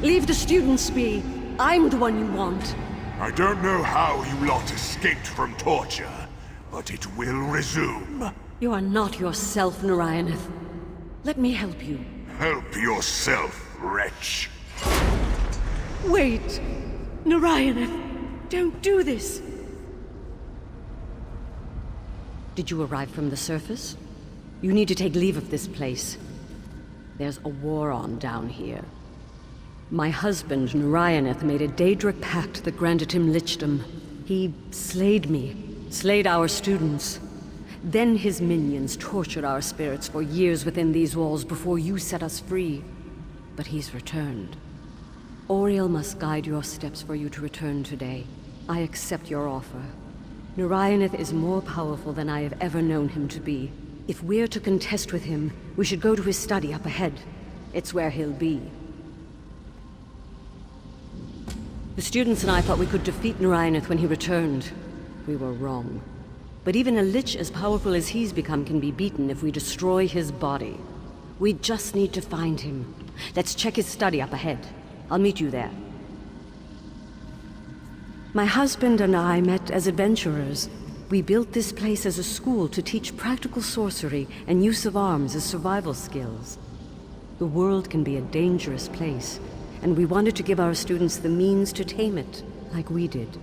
Leave the students be. I'm the one you want. I don't know how you lot escaped from torture, but it will resume. You are not yourself, Narayaneth. Let me help you. Help yourself, wretch. Wait! Narayaneth! Don't do this! Did you arrive from the surface? You need to take leave of this place. There's a war on down here. My husband, Narayaneth, made a Daedric pact that granted him lichdom. He slayed me, slayed our students. Then his minions tortured our spirits for years within these walls before you set us free. But he's returned. Oriel must guide your steps for you to return today. I accept your offer. Narayaneth is more powerful than I have ever known him to be. If we're to contest with him, we should go to his study up ahead. It's where he'll be. The students and I thought we could defeat Narayaneth when he returned. We were wrong. But even a lich as powerful as he's become can be beaten if we destroy his body. We just need to find him. Let's check his study up ahead. I'll meet you there. My husband and I met as adventurers. We built this place as a school to teach practical sorcery and use of arms as survival skills. The world can be a dangerous place, and we wanted to give our students the means to tame it, like we did.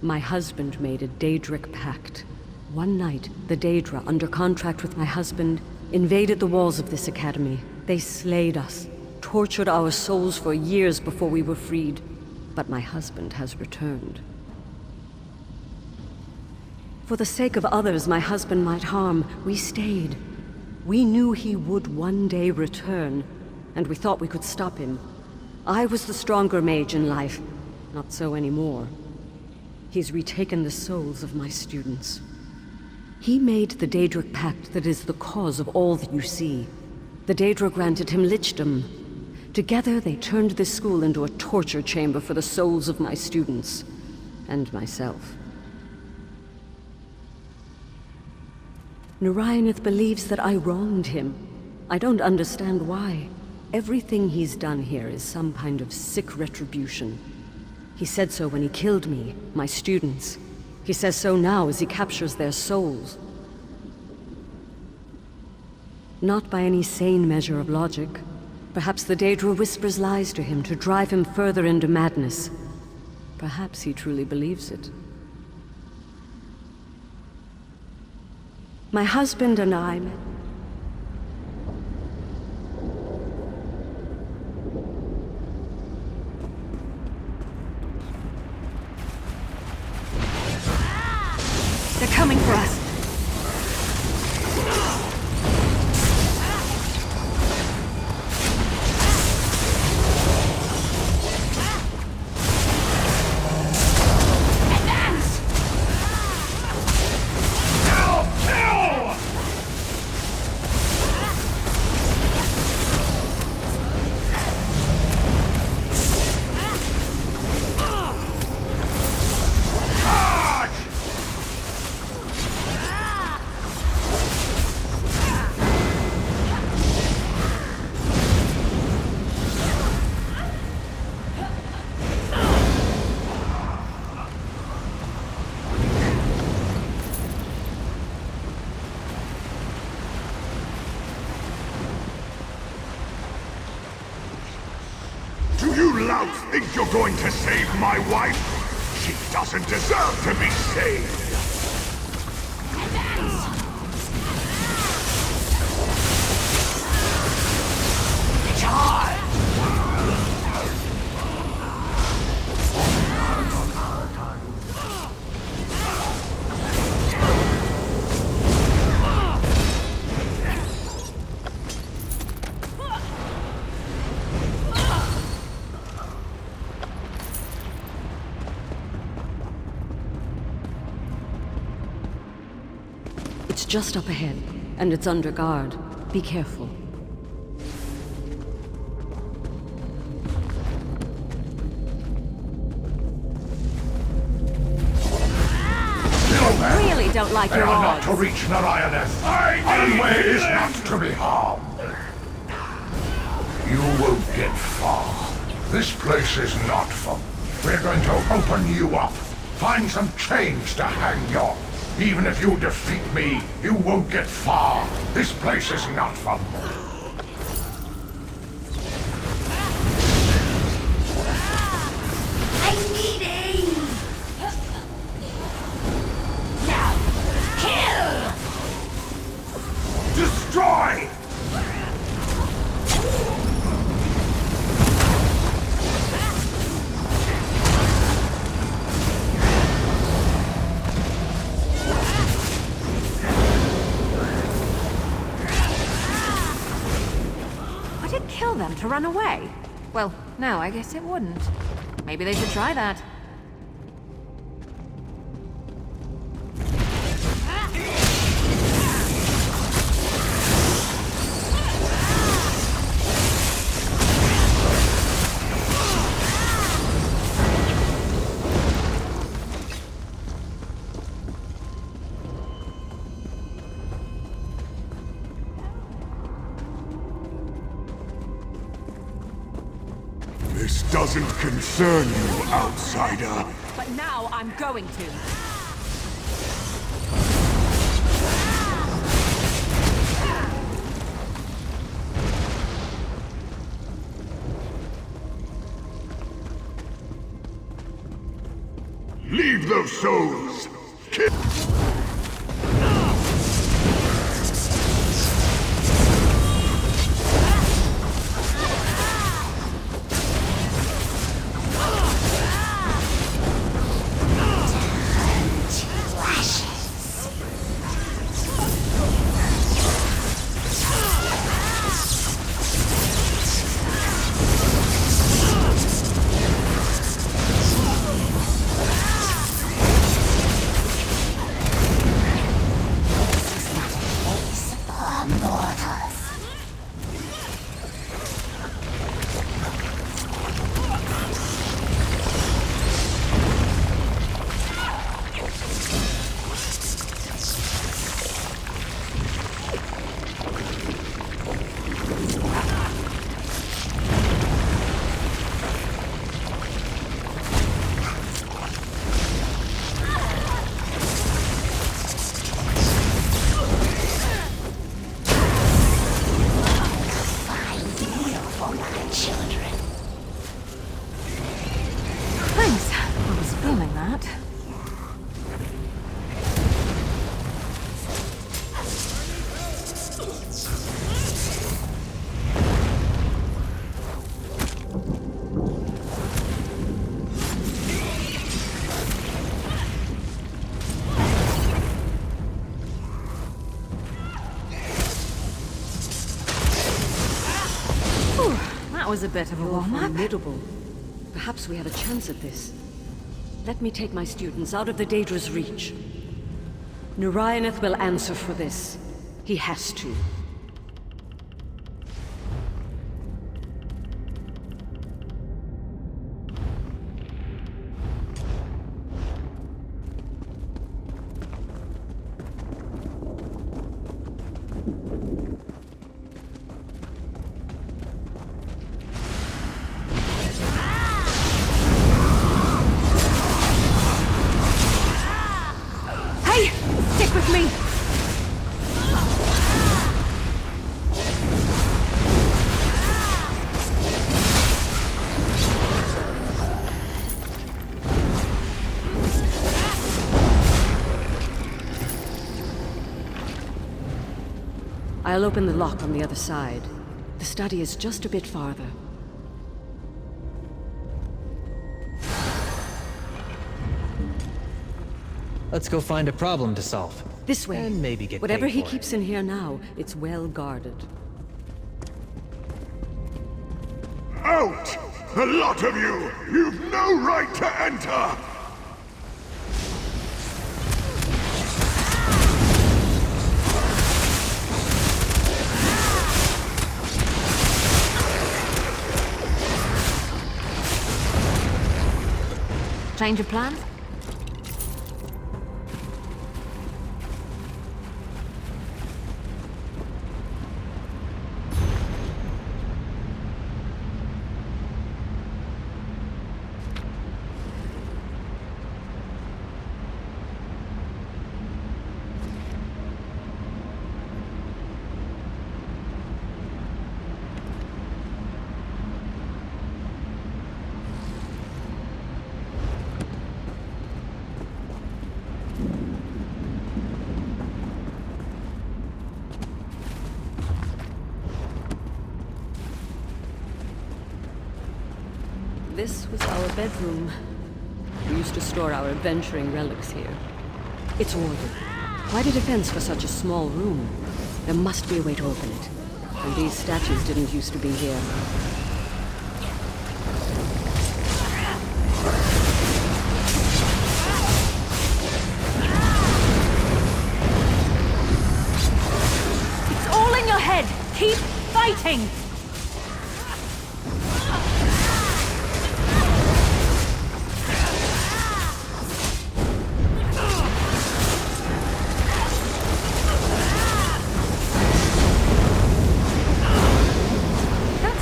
My husband made a Daedric pact. One night, the Daedra, under contract with my husband, invaded the walls of this academy. They slayed us, tortured our souls for years before we were freed. But my husband has returned. For the sake of others my husband might harm, we stayed. We knew he would one day return, and we thought we could stop him. I was the stronger mage in life, not so anymore. He's retaken the souls of my students. He made the Daedric pact that is the cause of all that you see. The Daedra granted him lichdom. Together they turned this school into a torture chamber for the souls of my students, and myself. Narayaneth believes that I wronged him. I don't understand why. Everything he's done here is some kind of sick retribution. He said so when he killed me, my students. He says so now as he captures their souls. Not by any sane measure of logic. Perhaps the Daedra whispers lies to him to drive him further into madness. Perhaps he truly believes it. My husband and I met... They're coming for us! You louts think you're going to save my wife? She doesn't deserve to be saved! It's just up ahead, and it's under guard. Be careful. I really don't like your odds. Not to reach Narayaneth. Our way is not to be harmed. You won't get far. This place is not fun. We're going to open you up. Find some chains to hang your... Even if you defeat me, you won't get far. This place is not fun. I need aid! Now, kill! Destroy! Would it kill them to run away? Well, no, I guess it wouldn't. Maybe they should try that. This doesn't concern you, outsider. But now I'm going to. Leave those souls! Kill... Thanks. I was feeling that. Whew, that was a bit of a You're warm-up. formidable. Perhaps we have a chance at this. Let me take my students out of the Daedra's reach. Narayaneth will answer for this. He has to. Hey! Stick with me! I'll open the lock on the other side. The study is just a bit farther. Let's go find a problem to solve. This way. And maybe get Whatever paid he for it. keeps in here now, it's well guarded. Out! The lot of you! You've no right to enter! Change of plans? This was our bedroom. We used to store our adventuring relics here. It's warded. Quite a defense for such a small room. There must be a way to open it. And these statues didn't used to be here. It's all in your head! Keep fighting!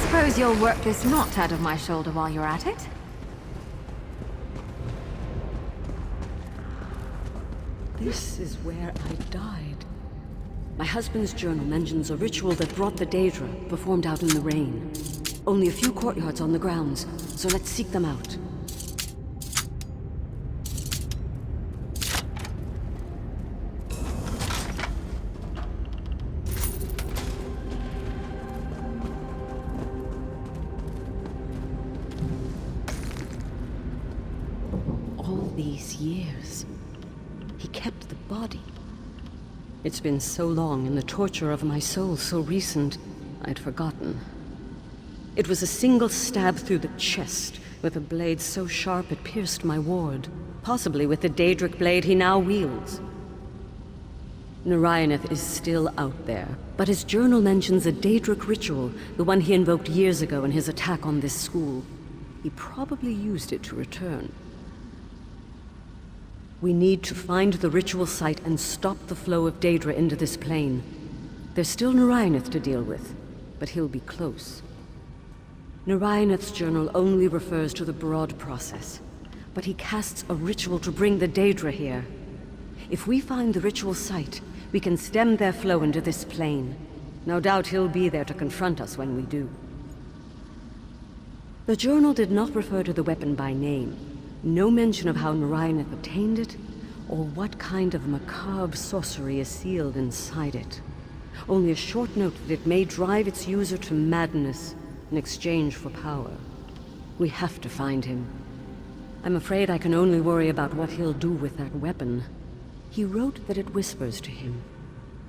Suppose you'll work this knot out of my shoulder while you're at it. This is where I died. My husband's journal mentions a ritual that brought the Daedra, performed out in the rain. Only a few courtyards on the grounds, so let's seek them out. These years, he kept the body. It's been so long, and the torture of my soul so recent, I'd forgotten. It was a single stab through the chest, with a blade so sharp it pierced my ward, possibly with the Daedric blade he now wields. Narayaneth is still out there, but his journal mentions a Daedric ritual, the one he invoked years ago in his attack on this school. He probably used it to return. We need to find the ritual site and stop the flow of Daedra into this plane. There's still Narayaneth to deal with, but he'll be close. Narayaneth's journal only refers to the broad process, but he casts a ritual to bring the Daedra here. If we find the ritual site, we can stem their flow into this plane. No doubt he'll be there to confront us when we do. The journal did not refer to the weapon by name. No mention of how Narayaneth obtained it, or what kind of macabre sorcery is sealed inside it. Only a short note that it may drive its user to madness in exchange for power. We have to find him. I'm afraid I can only worry about what he'll do with that weapon. He wrote that it whispers to him.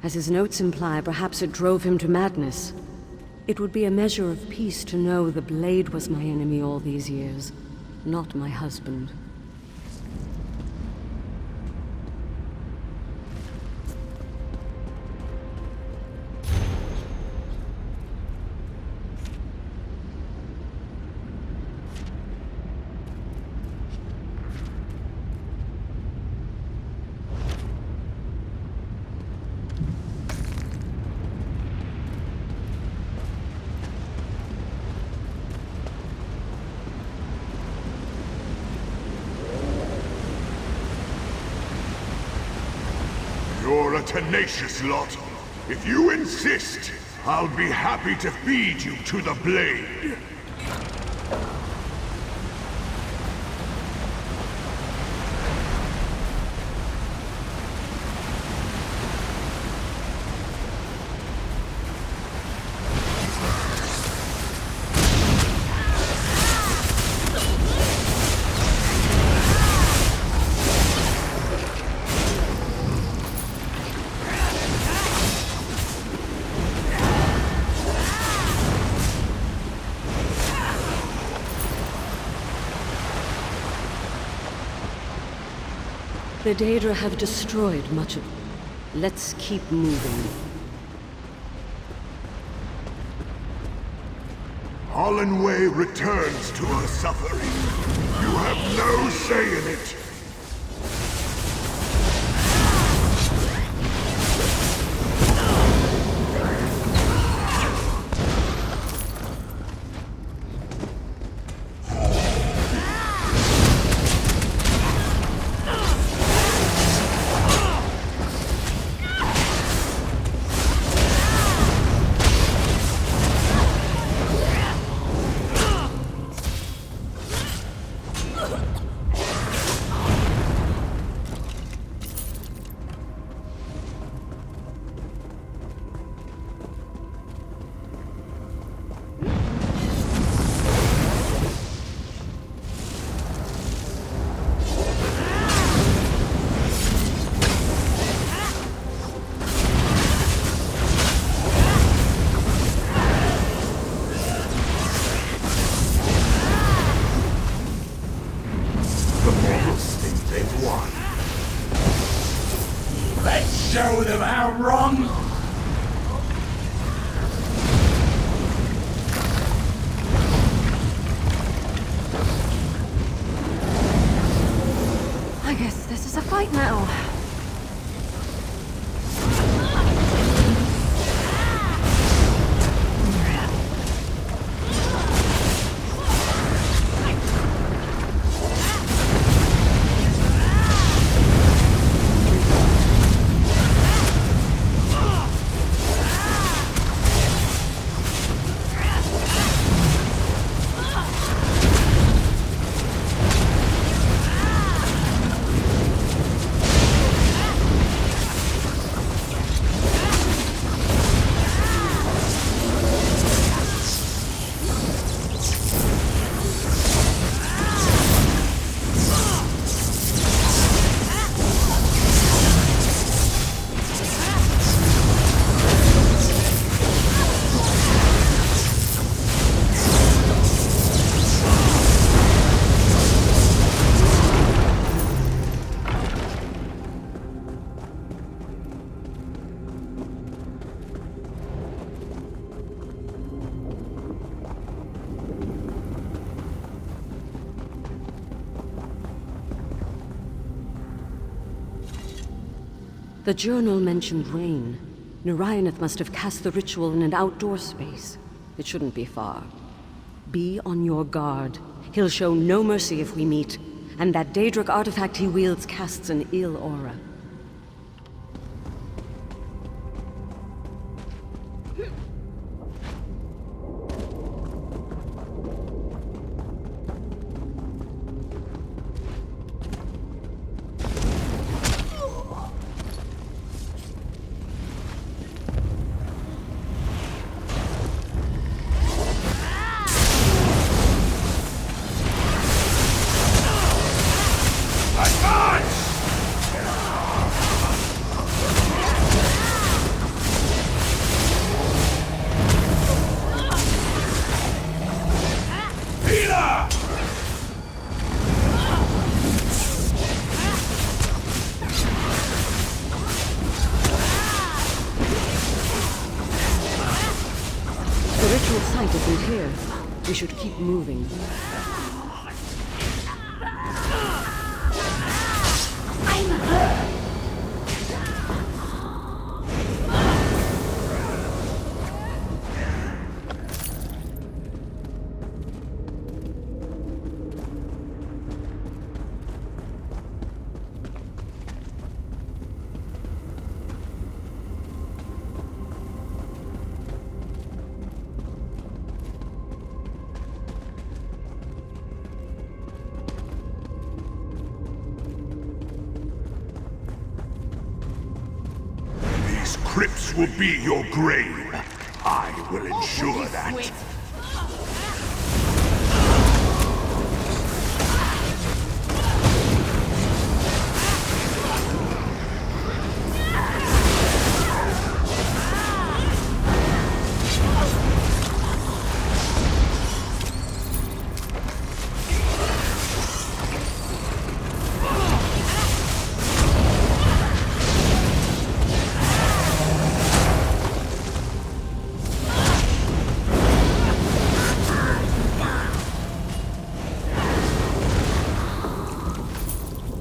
As his notes imply, perhaps it drove him to madness. It would be a measure of peace to know the blade was my enemy all these years. Not my husband. You're a tenacious lot. If you insist, I'll be happy to feed you to the blade. The Daedra have destroyed much of it. Let's keep moving. Hollandway returns to her suffering. You have no say in it. Let's show them how wrong. I guess this is a fight now. The journal mentioned rain. Narayanth must have cast the ritual in an outdoor space. It shouldn't be far. Be on your guard. He'll show no mercy if we meet, and that Daedric artifact he wields casts an ill aura. The ritual site isn't here. We should keep moving. I'm hurt. Crypts will be your grave. I will ensure that.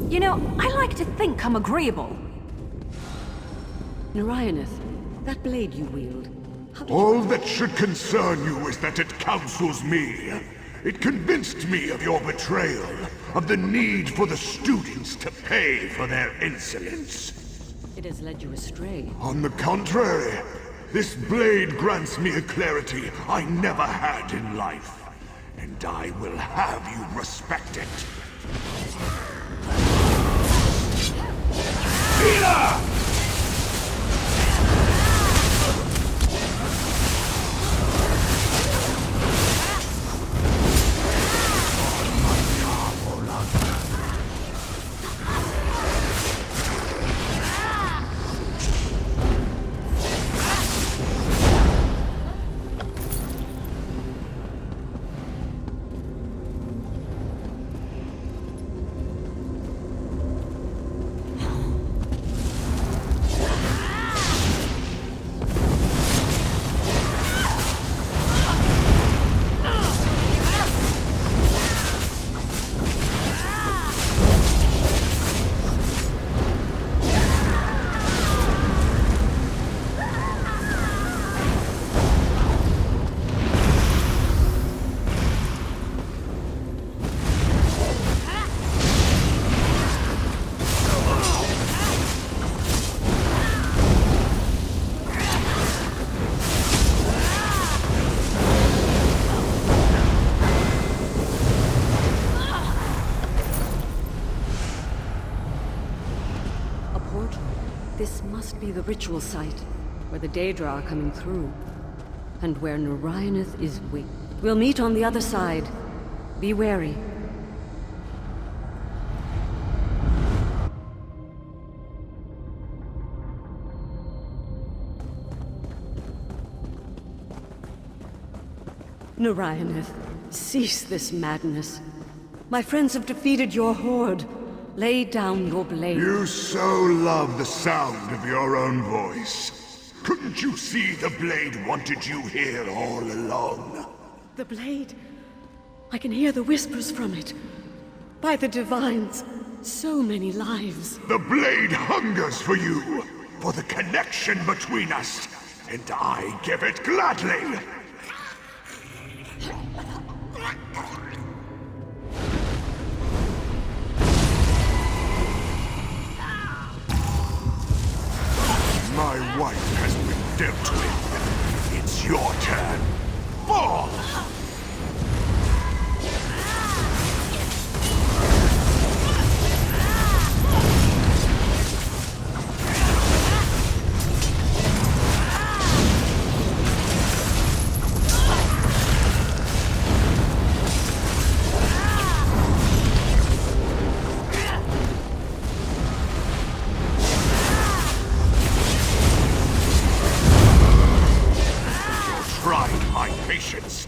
You know, I like to think I'm agreeable. Narayanth, that blade you wield, how did All that should concern you is that it counsels me. It convinced me of your betrayal, of the need for the students to pay for their insolence. It has led you astray. On the contrary, this blade grants me a clarity I never had in life. And I will have you respect it. Peter! portal. This must be the ritual site, where the Daedra are coming through, and where Narayaneth is weak. We'll meet on the other side. Be wary. Narayaneth, cease this madness. My friends have defeated your horde. Lay down your blade. You so love the sound of your own voice. Couldn't you see the blade wanted you here all along? The blade. I can hear the whispers from it. By the divines, so many lives. The blade hungers for you, for the connection between us, and I give it gladly. My wife has been dealt with. It's your turn. Fall! Patience.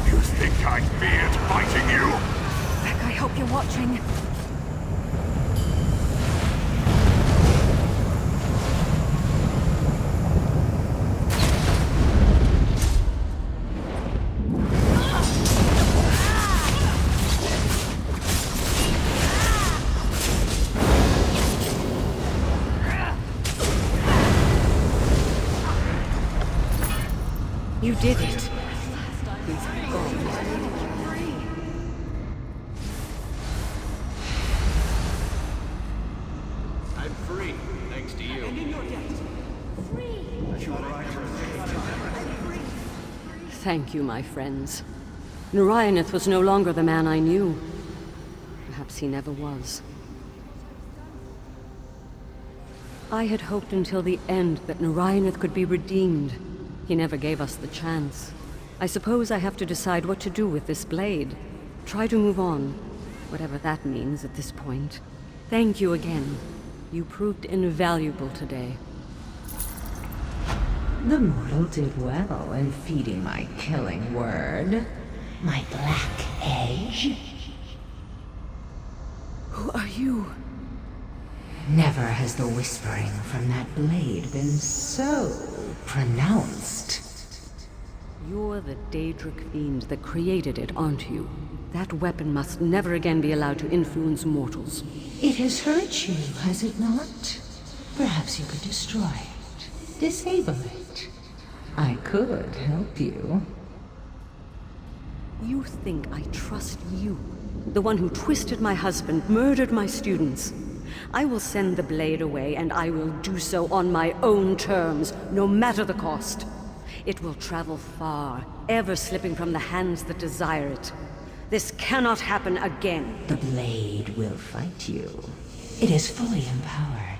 You think I feared fighting you? Beck, I hope you're watching. You did it. He's gone. I'm free, thanks to you. Thank you, my friends. Narayaneth was no longer the man I knew. Perhaps he never was. I had hoped until the end that Narayaneth could be redeemed. He never gave us the chance. I suppose I have to decide what to do with this blade. Try to move on, whatever that means at this point. Thank you again. You proved invaluable today. The mortal did well in feeding my killing word. My black edge. Who are you? Never has the whispering from that blade been so pronounced. You're the Daedric fiend that created it, aren't you? That weapon must never again be allowed to influence mortals. It has hurt you, has it not? Perhaps you could destroy it. Disable it. I could help you. You think I trust you? The one who twisted my husband, murdered my students. I will send the blade away, and I will do so on my own terms, no matter the cost. It will travel far, ever slipping from the hands that desire it. This cannot happen again. The blade will fight you. It is fully empowered,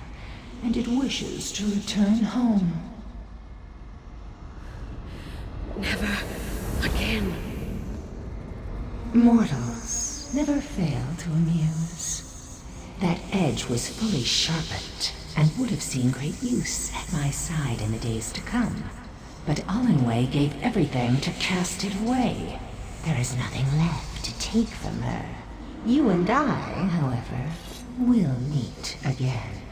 and it wishes to return home. Never again. Mortals never fail to amuse. That edge was fully sharpened, and would have seen great use at my side in the days to come. But Allenway gave everything to cast it away. There is nothing left to take from her. You and I, however, will meet again.